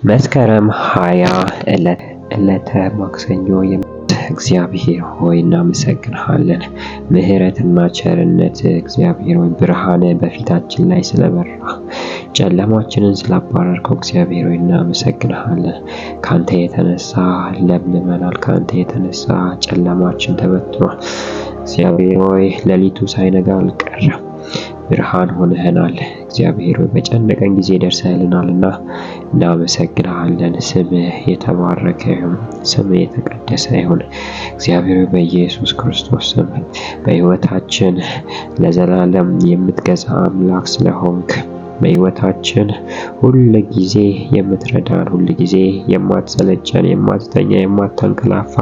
መስከረም 20 ዕለተ ማክሰኞ እግዚአብሔር ሆይ እናመሰግንሃለን። ምሕረትና ቸርነት እግዚአብሔር ሆይ ብርሃን በፊታችን ላይ ስለበራ ጨለማችንን ስላባረርከው እግዚአብሔር ሆይ እናመሰግንሃለን። ካንተ የተነሳ ለምልመናል። ካንተ የተነሳ ጨለማችን ተበትኗል። እግዚአብሔር ሆይ ሌሊቱ ሳይነጋ አልቀረም። ብርሃን ሆነህናል። እግዚአብሔር ሆይ በጨነቀን ጊዜ ደርሰህልናልና እናመሰግንሃለን። ስምህ የተባረከ ይሁን። ስምህ የተቀደሰ ይሁን። እግዚአብሔር ሆይ በኢየሱስ ክርስቶስ ስም በሕይወታችን ለዘላለም የምትገዛ አምላክ ስለሆንክ በሕይወታችን ሁል ጊዜ የምትረዳን፣ ሁል ጊዜ የማትሰለቸን፣ የማትተኛ፣ የማታንቀላፋ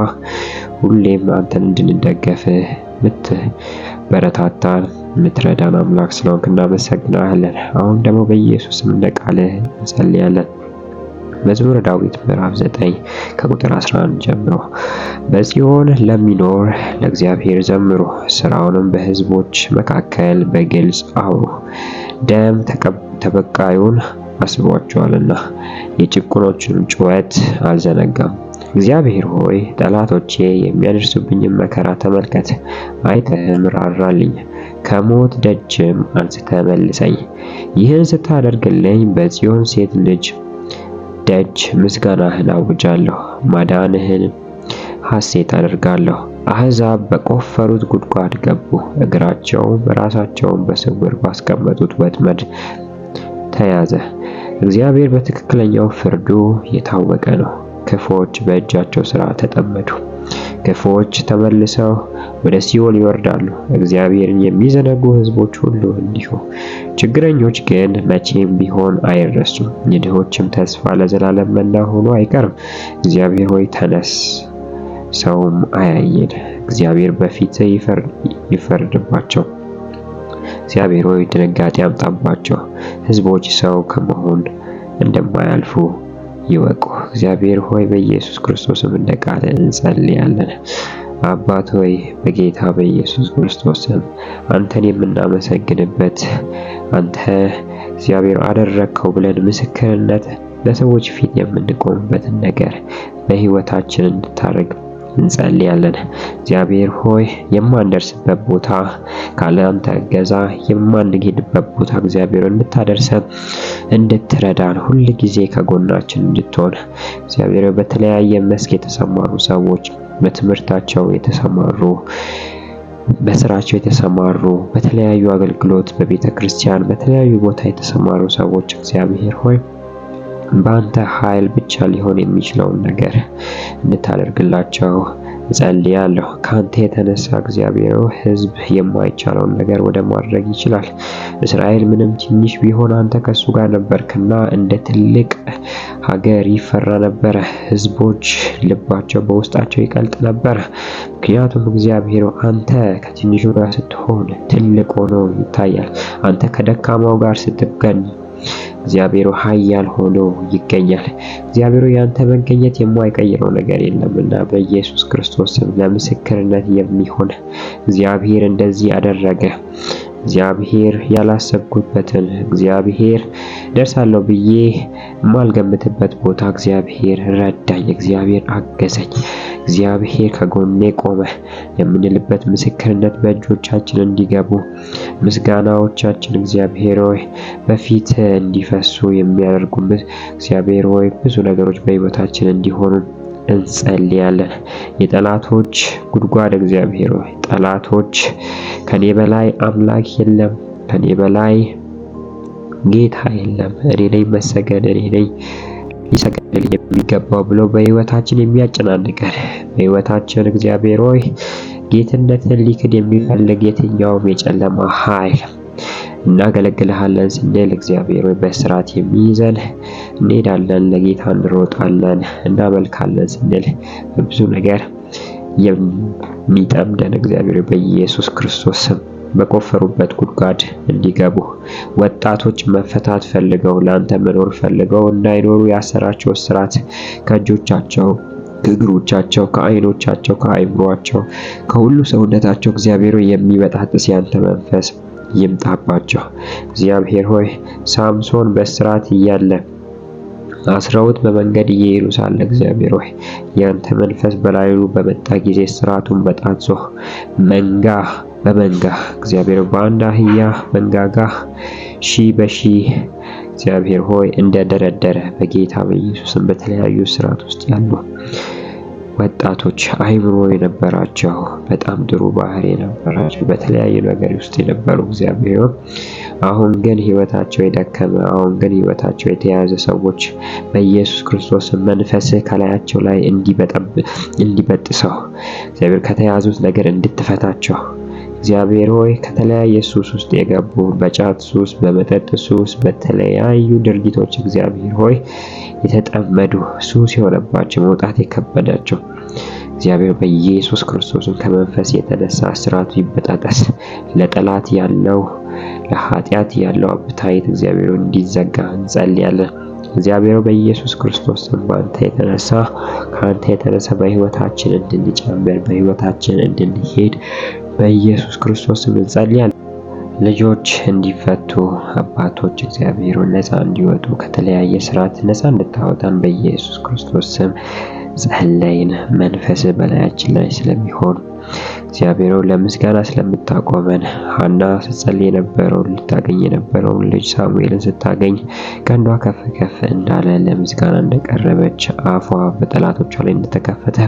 ሁሌም አንተን እንድንደገፍህ ምትበረታታን ምትረዳን አምላክ ስለሆንክ እናመሰግናለን። አሁን ደግሞ በኢየሱስ ስም እንደ ቃልህ እንጸልያለን። መዝሙረ ዳዊት ምዕራፍ 9 ከቁጥር 11 ጀምሮ በጽዮን ለሚኖር ለእግዚአብሔር ዘምሩ፣ ስራውንም በሕዝቦች መካከል በግልጽ አውሩ። ደም ተበቃዩን አስቧቸዋልና የጭቁኖችንም ጩኸት አልዘነጋም። እግዚአብሔር ሆይ ጠላቶቼ የሚያደርሱብኝን መከራ ተመልከት፣ አይተህም ራራልኝ፣ ከሞት ደጅም አንስተህ መልሰኝ። ይህን ስታደርግልኝ በጽዮን ሴት ልጅ ደጅ ምስጋናህን አውጃለሁ፣ ማዳንህን ሐሴት አደርጋለሁ። አሕዛብ በቆፈሩት ጉድጓድ ገቡ፣ እግራቸውም ራሳቸውን በስውር ባስቀመጡት ወጥመድ ተያዘ። እግዚአብሔር በትክክለኛው ፍርዱ የታወቀ ነው። ክፉዎች በእጃቸው ሥራ ተጠመዱ። ክፉዎች ተመልሰው ወደ ሲኦል ይወርዳሉ። እግዚአብሔርን የሚዘነጉ ሕዝቦች ሁሉ እንዲሁ። ችግረኞች ግን መቼም ቢሆን አይረሱም። የድሆችም ተስፋ ለዘላለም መና ሆኖ አይቀርም። እግዚአብሔር ሆይ ተነስ፣ ሰውም አያየን። እግዚአብሔር በፊትህ ይፈርድባቸው። እግዚአብሔር ሆይ ድንጋጤ አምጣባቸው። ሕዝቦች ሰው ከመሆን እንደማያልፉ ይወቁ። እግዚአብሔር ሆይ በኢየሱስ ክርስቶስም እንደ ቃል እንጸልያለን። አባት ሆይ በጌታ በኢየሱስ ክርስቶስም አንተን የምናመሰግንበት አንተ እግዚአብሔር አደረግከው ብለን ምስክርነት በሰዎች ፊት የምንቆምበትን ነገር በሕይወታችን እንድታደርግ እንጸልያለን። እግዚአብሔር ሆይ የማንደርስበት ቦታ ካለ አንተ እገዛ የማንሄድበት ቦታ እግዚአብሔር እንድታደርሰን እንድትረዳን ሁል ጊዜ ከጎናችን እንድትሆን እግዚአብሔር በተለያየ መስክ የተሰማሩ ሰዎች በትምህርታቸው የተሰማሩ በስራቸው የተሰማሩ በተለያዩ አገልግሎት በቤተ ክርስቲያን በተለያዩ ቦታ የተሰማሩ ሰዎች እግዚአብሔር ሆይ በአንተ ኃይል ብቻ ሊሆን የሚችለውን ነገር እንድታደርግላቸው እጸልያለሁ። ካንተ የተነሳ እግዚአብሔር ሕዝብ የማይቻለውን ነገር ወደ ማድረግ ይችላል። እስራኤል ምንም ትንሽ ቢሆን አንተ ከሱ ጋር ነበርክና እንደ ትልቅ ሀገር ይፈራ ነበረ። ሕዝቦች ልባቸው በውስጣቸው ይቀልጥ ነበረ። ምክንያቱም እግዚአብሔር አንተ ከትንሹ ጋር ስትሆን ትልቅ ሆኖ ይታያል። አንተ ከደካማው ጋር ስትገኝ እግዚአብሔር ኃያል ሆኖ ይገኛል። እግዚአብሔር ያንተ መገኘት የማይቀይረው ነገር የለምና በኢየሱስ ክርስቶስ ስም ለምስክርነት የሚሆን እግዚአብሔር እንደዚህ አደረገ። እግዚአብሔር ያላሰብኩበትን እግዚአብሔር ደርሳለሁ ብዬ የማልገምትበት ቦታ እግዚአብሔር ረዳኝ፣ እግዚአብሔር አገዘኝ፣ እግዚአብሔር ከጎኔ ቆመ የምንልበት ምስክርነት በእጆቻችን እንዲገቡ ምስጋናዎቻችን እግዚአብሔር ሆይ በፊት እንዲፈሱ የሚያደርጉ እግዚአብሔር ሆይ ብዙ ነገሮች በሕይወታችን እንዲሆኑ እንጸልያለን። የጠላቶች ጉድጓድ እግዚአብሔር ሆይ ጠላቶች ከኔ በላይ አምላክ የለም፣ ከኔ በላይ ጌታ የለም፣ እኔ ነኝ መሰገን፣ እኔ ነኝ ሊሰገድልኝ የሚገባው ብሎ በሕይወታችን የሚያጨናንቀን በሕይወታችን እግዚአብሔር ሆይ ጌትነትን ሊክድ የሚፈልግ የትኛውም የጨለማ ኃይል እናገለግልሃለን ስንል እግዚአብሔር ሆይ በስርዓት የሚይዘን እንሄዳለን፣ ለጌታ እንሮጣለን፣ እናመልካለን ስንል በብዙ ነገር የሚጠምደን እግዚአብሔር በኢየሱስ ክርስቶስ ስም በቆፈሩበት ጉድጓድ እንዲገቡ ወጣቶች መፈታት ፈልገው ለአንተ መኖር ፈልገው እንዳይኖሩ ያሰራቸው እስራት ከእጆቻቸው ከእግሮቻቸው ከዓይኖቻቸው ከአይምሯቸው ከሁሉ ሰውነታቸው እግዚአብሔር የሚበጣጥስ ያንተ መንፈስ ይምጣባቸው። እግዚአብሔር ሆይ ሳምሶን በእስራት እያለ አስረውት በመንገድ እየሄዱ ሳለ እግዚአብሔር ሆይ ያንተ መንፈስ በላዩ በመጣ ጊዜ ስራቱን በጣጥሶ መንጋ በመንጋ እግዚአብሔር በአንድ አህያ መንጋጋ ሺህ በሺህ እግዚአብሔር ሆይ እንደደረደረ በጌታ በኢየሱስም በተለያዩ ስርዓት ውስጥ ያሉ ወጣቶች አይምሮ የነበራቸው በጣም ጥሩ ባህሪ የነበራቸው በተለያየ ነገር ውስጥ የነበሩ እግዚአብሔር አሁን ግን ህይወታቸው የደከመ አሁን ግን ህይወታቸው የተያዘ ሰዎች በኢየሱስ ክርስቶስ መንፈስ ከላያቸው ላይ እንዲበጥሰው እግዚአብሔር ከተያዙት ነገር እንድትፈታቸው እግዚአብሔር ሆይ ከተለያየ ሱስ ውስጥ የገቡ በጫት ሱስ፣ በመጠጥ ሱስ፣ በተለያዩ ድርጊቶች እግዚአብሔር ሆይ የተጠመዱ ሱስ የሆነባቸው መውጣት የከበዳቸው እግዚአብሔር በኢየሱስ ክርስቶስ ከመንፈስ የተነሳ እስራቱ ይበጣጠስ። ለጠላት ያለው ለኃጢአት ያለው አብታይት እግዚአብሔር እንዲዘጋ እንጸልያለን። እግዚአብሔር በኢየሱስ ክርስቶስ ባንተ የተነሳ ካንተ የተነሳ በህይወታችን እንድንጨምር በህይወታችን እንድንሄድ በኢየሱስ ክርስቶስ እንጸልያለን። ልጆች እንዲፈቱ አባቶች እግዚአብሔር ነፃ እንዲወጡ ከተለያየ ስርዓት ነፃ እንድታወጣን በኢየሱስ ክርስቶስ ስም ጸለይን። መንፈስ በላያችን ላይ ስለሚሆን እግዚአብሔር ለምስጋና ስለምታቆመን ሐና ስትጸልይ የነበረውን ልታገኝ የነበረውን ልጅ ሳሙኤልን ስታገኝ ቀንዷ ከፍ ከፍ እንዳለ ለምስጋና እንደቀረበች አፏ በጠላቶቿ ላይ እንደተከፈተ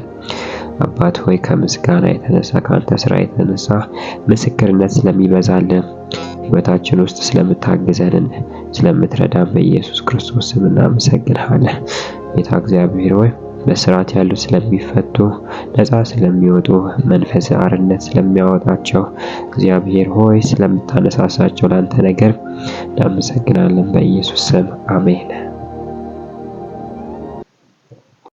አባት ሆይ ከምስጋና የተነሳ ካንተ ስራ የተነሳ ምስክርነት ስለሚበዛልን ህይወታችን ውስጥ ስለምታግዘን ስለምትረዳን በኢየሱስ ክርስቶስ ስም እናመሰግንሃለን። ጌታ እግዚአብሔር ሆይ በስርዓት ያሉ ስለሚፈቱ ነፃ ስለሚወጡ መንፈስ አርነት ስለሚያወጣቸው እግዚአብሔር ሆይ ስለምታነሳሳቸው ላንተ ነገር እናመሰግናለን። በኢየሱስ ስም አሜን።